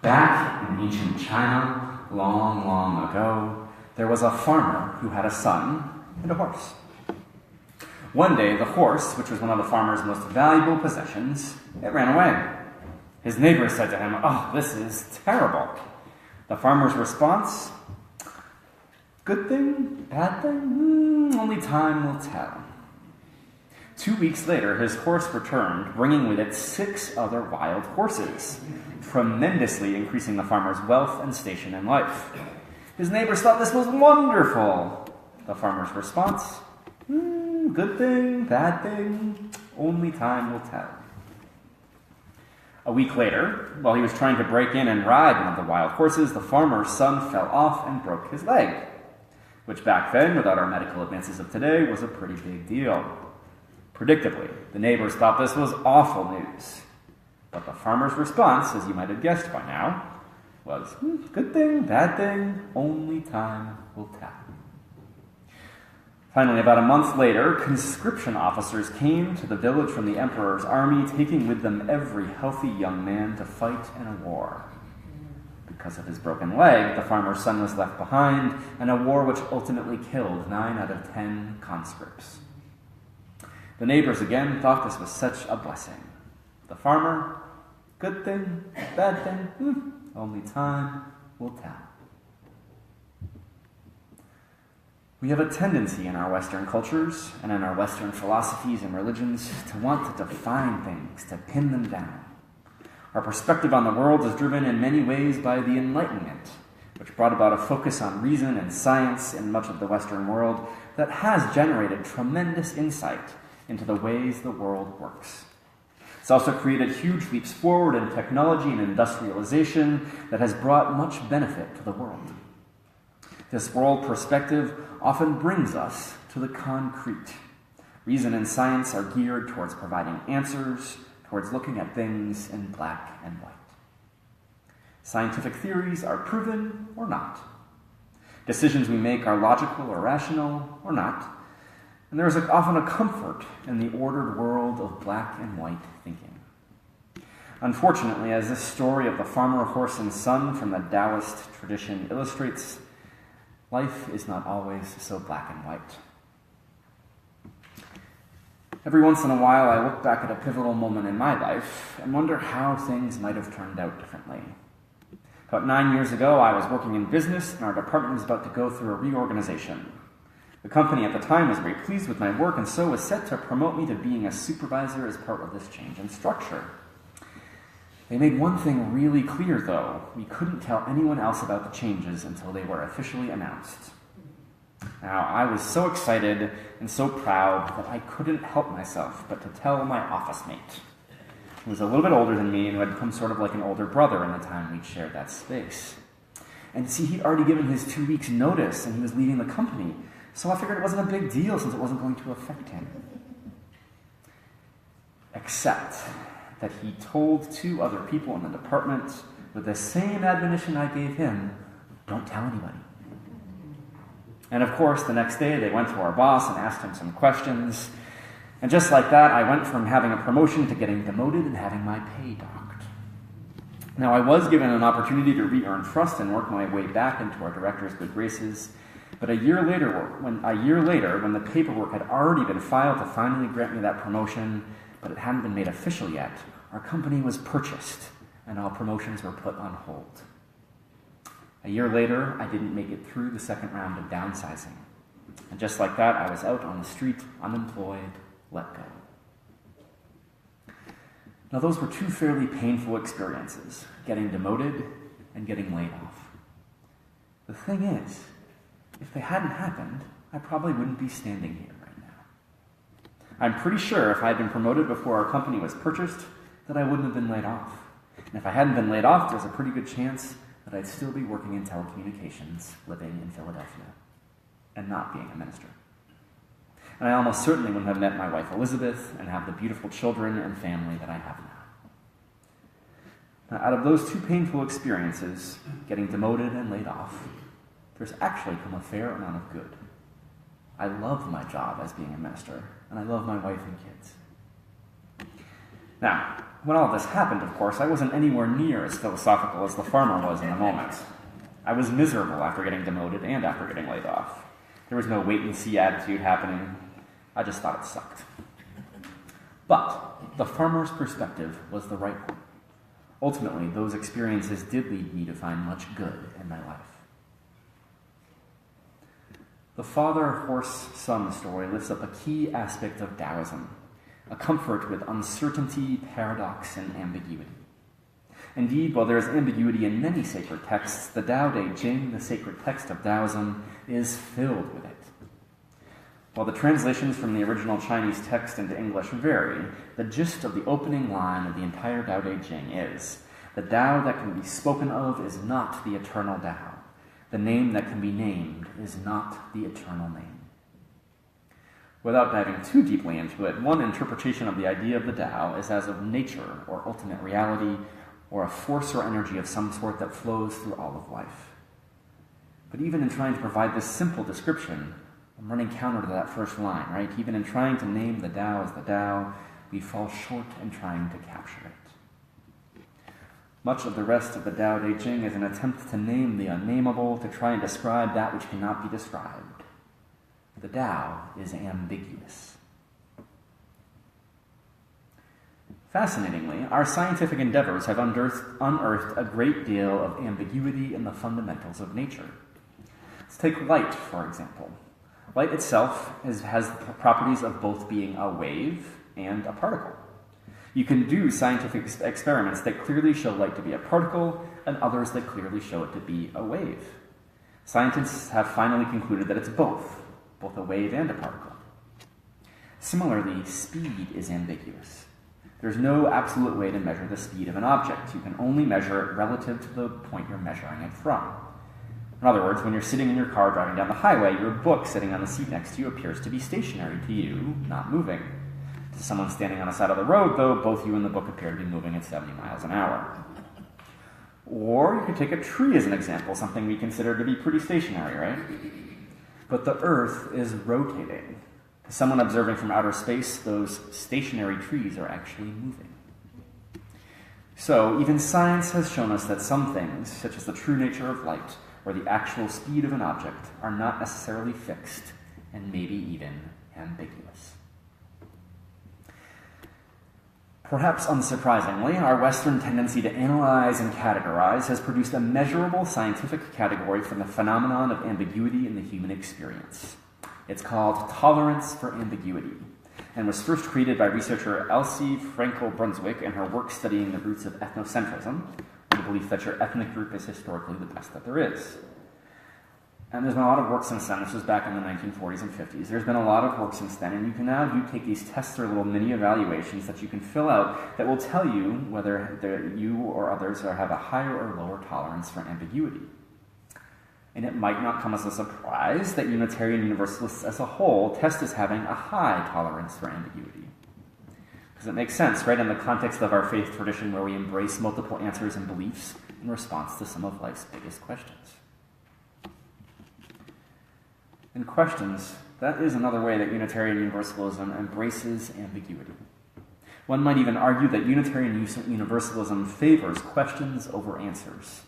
Back in ancient China, long, long ago, there was a farmer who had a son and a horse. One day, the horse, which was one of the farmer's most valuable possessions, it ran away. His neighbors said to him, "Oh, this is terrible." The farmer's response, "Good thing, bad thing? Only time will tell." 2 weeks later, his horse returned, bringing with it 6 other wild horses, tremendously increasing the farmer's wealth and station in life. His neighbors thought this was wonderful. The farmer's response, "Good thing, bad thing? Only time will tell." A week later, while he was trying to break in and ride one of the wild horses, the farmer's son fell off and broke his leg, which back then, without our medical advances of today, was a pretty big deal. Predictably, the neighbors thought this was awful news. But the farmer's response, as you might have guessed by now, was, "Good thing, bad thing? Only time will tell." Finally, about a month later, conscription officers came to the village from the emperor's army, taking with them every healthy young man to fight in a war. Because of his broken leg, the farmer's son was left behind in a war which ultimately killed 9 out of 10 conscripts. The neighbors again thought this was such a blessing. The farmer, "Good thing, bad thing? Only time will tell." We have a tendency in our Western cultures and in our Western philosophies and religions to want to define things, to pin them down. Our perspective on the world is driven in many ways by the Enlightenment, which brought about a focus on reason and science in much of the Western world that has generated tremendous insight into the ways the world works. It's also created huge leaps forward in technology and industrialization that has brought much benefit to the world. This world perspective often brings us to the concrete. Reason and science are geared towards providing answers, towards looking at things in black and white. Scientific theories are proven or not. Decisions we make are logical or rational or not. And there is often a comfort in the ordered world of black and white thinking. Unfortunately, as this story of the farmer, horse, and son from the Taoist tradition illustrates, life is not always so black and white. Every once in a while, I look back at a pivotal moment in my life and wonder how things might have turned out differently. About 9 years ago, I was working in business, and our department was about to go through a reorganization. The company at the time was very pleased with my work, and so was set to promote me to being a supervisor as part of this change in structure. They made one thing really clear, though. We couldn't tell anyone else about the changes until they were officially announced. Now, I was so excited and so proud that I couldn't help myself but to tell my office mate, who was a little bit older than me and who had become sort of like an older brother in the time we'd shared that space. And see, he'd already given his 2 weeks' notice and he was leaving the company, so I figured it wasn't a big deal since it wasn't going to affect him. Except that he told 2 other people in the department with the same admonition I gave him, "Don't tell anybody." And of course, the next day they went to our boss and asked him some questions. And just like that, I went from having a promotion to getting demoted and having my pay docked. Now, I was given an opportunity to re-earn trust and work my way back into our director's good graces. But a year later, when the paperwork had already been filed to finally grant me that promotion, but it hadn't been made official yet, our company was purchased, and all promotions were put on hold. A year later, I didn't make it through the second round of downsizing. And just like that, I was out on the street, unemployed, let go. Now, those were 2 fairly painful experiences, getting demoted and getting laid off. The thing is, if they hadn't happened, I probably wouldn't be standing here right now. I'm pretty sure if I had been promoted before our company was purchased, that I wouldn't have been laid off. And if I hadn't been laid off, there's a pretty good chance that I'd still be working in telecommunications, living in Philadelphia, and not being a minister. And I almost certainly wouldn't have met my wife Elizabeth and have the beautiful children and family that I have now. Now, out of those 2 painful experiences, getting demoted and laid off, there's actually come a fair amount of good. I love my job as being a minister, and I love my wife and kids. Now, when all this happened, of course, I wasn't anywhere near as philosophical as the farmer was in the moment. I was miserable after getting demoted and after getting laid off. There was no wait-and-see attitude happening. I just thought it sucked. But the farmer's perspective was the right one. Ultimately, those experiences did lead me to find much good in my life. The father-horse-son story lifts up a key aspect of Taoism, a comfort with uncertainty, paradox, and ambiguity. Indeed, while there is ambiguity in many sacred texts, the Tao Te Ching, the sacred text of Taoism, is filled with it. While the translations from the original Chinese text into English vary, the gist of the opening line of the entire Tao Te Ching is, the Tao that can be spoken of is not the eternal Tao. The name that can be named is not the eternal name. Without diving too deeply into it, one interpretation of the idea of the Tao is as of nature or ultimate reality, or a force or energy of some sort that flows through all of life. But even in trying to provide this simple description, I'm running counter to that first line, right? Even in trying to name the Tao as the Tao, we fall short in trying to capture it. Much of the rest of the Tao Te Ching is an attempt to name the unnameable, to try and describe that which cannot be described. The Tao is ambiguous. Fascinatingly, our scientific endeavors have unearthed a great deal of ambiguity in the fundamentals of nature. Let's take light, for example. Light itself has the properties of both being a wave and a particle. You can do scientific experiments that clearly show light to be a particle and others that clearly show it to be a wave. Scientists have finally concluded that it's both a wave and a particle. Similarly, speed is ambiguous. There's no absolute way to measure the speed of an object. You can only measure it relative to the point you're measuring it from. In other words, when you're sitting in your car driving down the highway, your book sitting on the seat next to you appears to be stationary to you, not moving. To someone standing on the side of the road, though, both you and the book appear to be moving at 70 miles an hour. Or you could take a tree as an example, something we consider to be pretty stationary, right? But the Earth is rotating. To someone observing from outer space, those stationary trees are actually moving. So, even science has shown us that some things, such as the true nature of light or the actual speed of an object, are not necessarily fixed and maybe even ambiguous. Perhaps unsurprisingly, our Western tendency to analyze and categorize has produced a measurable scientific category for the phenomenon of ambiguity in the human experience. It's called tolerance for ambiguity, and was first created by researcher Elsie Frankel-Brunswick in her work studying the roots of ethnocentrism, the belief that your ethnic group is historically the best that there is. And there's been a lot of work since then. This was back in the 1940s and 50s. There's been a lot of work since then, and you can now take these tests or little mini evaluations that you can fill out that will tell you whether you or others have a higher or lower tolerance for ambiguity. And it might not come as a surprise that Unitarian Universalists as a whole test as having a high tolerance for ambiguity. Because it makes sense, right, in the context of our faith tradition where we embrace multiple answers and beliefs in response to some of life's biggest questions. In questions, that is another way that Unitarian Universalism embraces ambiguity. One might even argue that Unitarian Universalism favors questions over answers,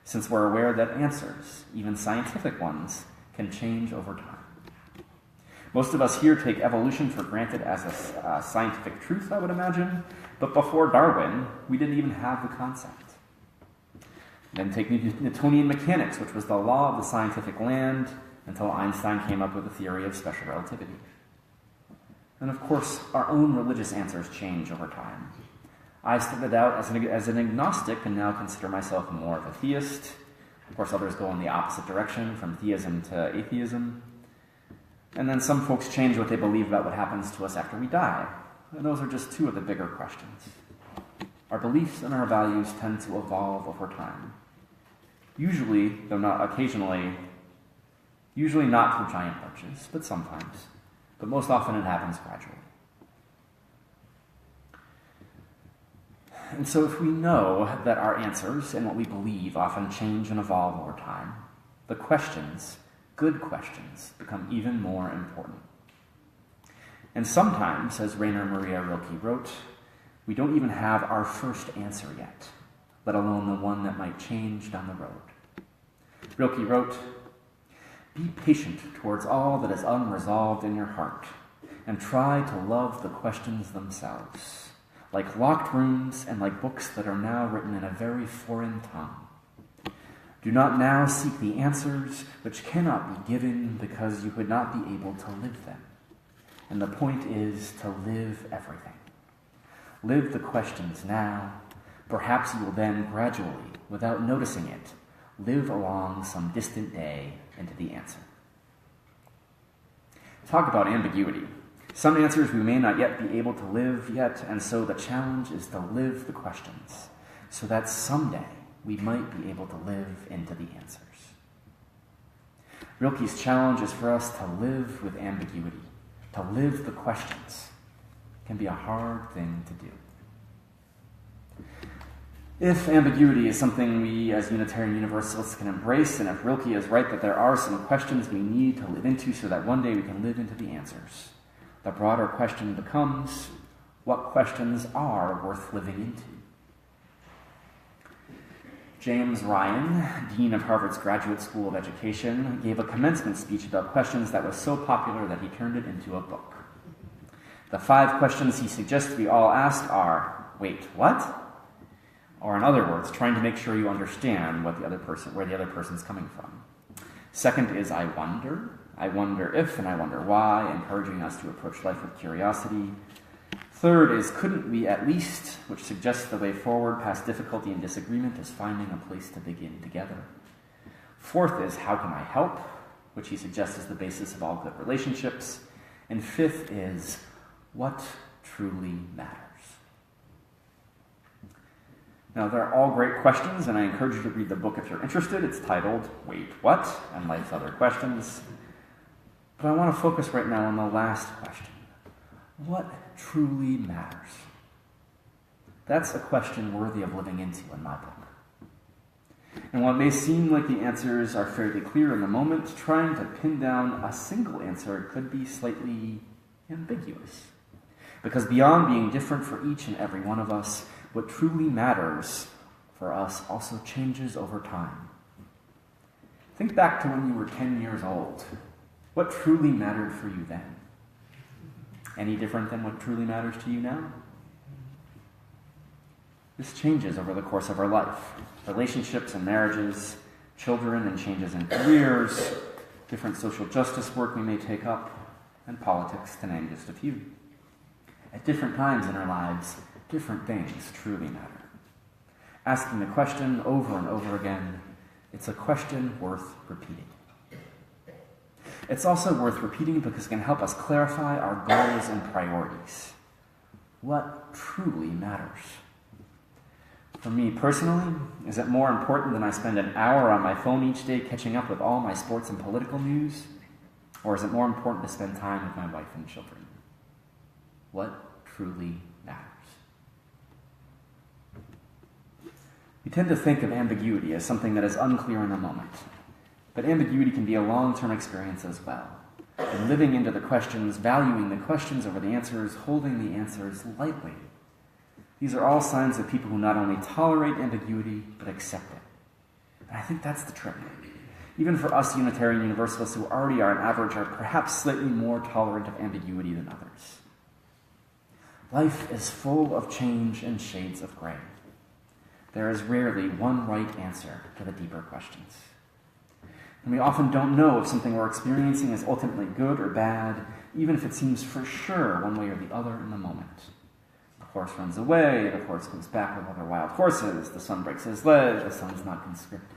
since we're aware that answers, even scientific ones, can change over time. Most of us here take evolution for granted as a scientific truth, I would imagine, but before Darwin, we didn't even have the concept. Then take Newtonian mechanics, which was the law of the scientific land, until Einstein came up with the theory of special relativity. And of course, our own religious answers change over time. I started out as an agnostic and now consider myself more of a theist. Of course, others go in the opposite direction, from theism to atheism. And then some folks change what they believe about what happens to us after we die. And those are just two of the bigger questions. Our beliefs and our values tend to evolve over time. Usually, though not occasionally, usually not through giant marches, but sometimes. But most often it happens gradually. And so if we know that our answers and what we believe often change and evolve over time, the questions, good questions, become even more important. And sometimes, as Rainer Maria Rilke wrote, We don't even have our first answer yet, let alone the one that might change down the road. Rilke wrote, "Be patient towards all that is unresolved in your heart, and try to love the questions themselves, like locked rooms and like books that are now written in a very foreign tongue. Do not now seek the answers which cannot be given because you would not be able to live them. And the point is to live everything. Live the questions now. Perhaps you will then gradually, without noticing it, live along some distant day into the answer." Talk about ambiguity. Some answers we may not yet be able to live yet, and so the challenge is to live the questions, so that someday we might be able to live into the answers. Rilke's challenge is for us to live with ambiguity, to live the questions. It can be a hard thing to do. If ambiguity is something we as Unitarian Universalists can embrace, and if Rilke is right that there are some questions we need to live into so that one day we can live into the answers, the broader question becomes, what questions are worth living into? James Ryan, Dean of Harvard's Graduate School of Education, gave a commencement speech about questions that was so popular that he turned it into a book. The 5 questions he suggests we all ask are, wait, what? Or in other words, trying to make sure you understand where the other person's coming from. Second is, I wonder if, and I wonder why, encouraging us to approach life with curiosity. Third is, couldn't we at least, which suggests the way forward past difficulty and disagreement is finding a place to begin together. Fourth is, how can I help, which he suggests is the basis of all good relationships. And fifth is, what truly matters? Now, they're all great questions, and I encourage you to read the book if you're interested. It's titled, Wait, What? And Life's Other Questions. But I want to focus right now on the last question. What truly matters? That's a question worthy of living into in my book. And while it may seem like the answers are fairly clear in the moment, trying to pin down a single answer could be slightly ambiguous. Because beyond being different for each and every one of us, what truly matters for us also changes over time. Think back to when you were 10 years old. What truly mattered for you then? Any different than what truly matters to you now? This changes over the course of our life. Relationships and marriages, children and changes in careers, different social justice work we may take up, and politics, to name just a few. At different times in our lives, different things truly matter. Asking the question over and over again, it's a question worth repeating. It's also worth repeating because it can help us clarify our goals and priorities. What truly matters? For me personally, is it more important than I spend an hour on my phone each day catching up with all my sports and political news? Or is it more important to spend time with my wife and children? What truly matters? We tend to think of ambiguity as something that is unclear in the moment. But ambiguity can be a long-term experience as well. And living into the questions, valuing the questions over the answers, holding the answers lightly. These are all signs of people who not only tolerate ambiguity, but accept it. And I think that's the trick. Even for us Unitarian Universalists who already are on average are perhaps slightly more tolerant of ambiguity than others. Life is full of change and shades of gray. There is rarely one right answer to the deeper questions. And we often don't know if something we're experiencing is ultimately good or bad, even if it seems for sure one way or the other in the moment. The horse runs away, the horse comes back with other wild horses, the sun breaks his leg, the sun's not conscripted.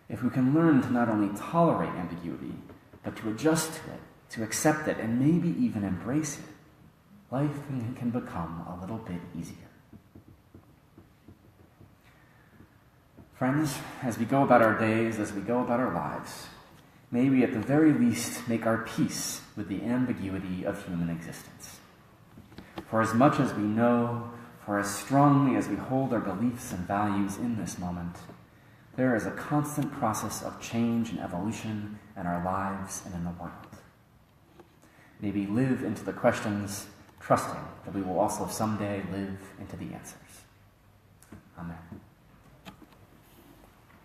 If we can learn to not only tolerate ambiguity, but to adjust to it, to accept it, and maybe even embrace it, life can become a little bit easier. Friends, as we go about our days, as we go about our lives, may we at the very least make our peace with the ambiguity of human existence. For as much as we know, for as strongly as we hold our beliefs and values in this moment, there is a constant process of change and evolution in our lives and in the world. May we live into the questions, trusting that we will also someday live into the answers.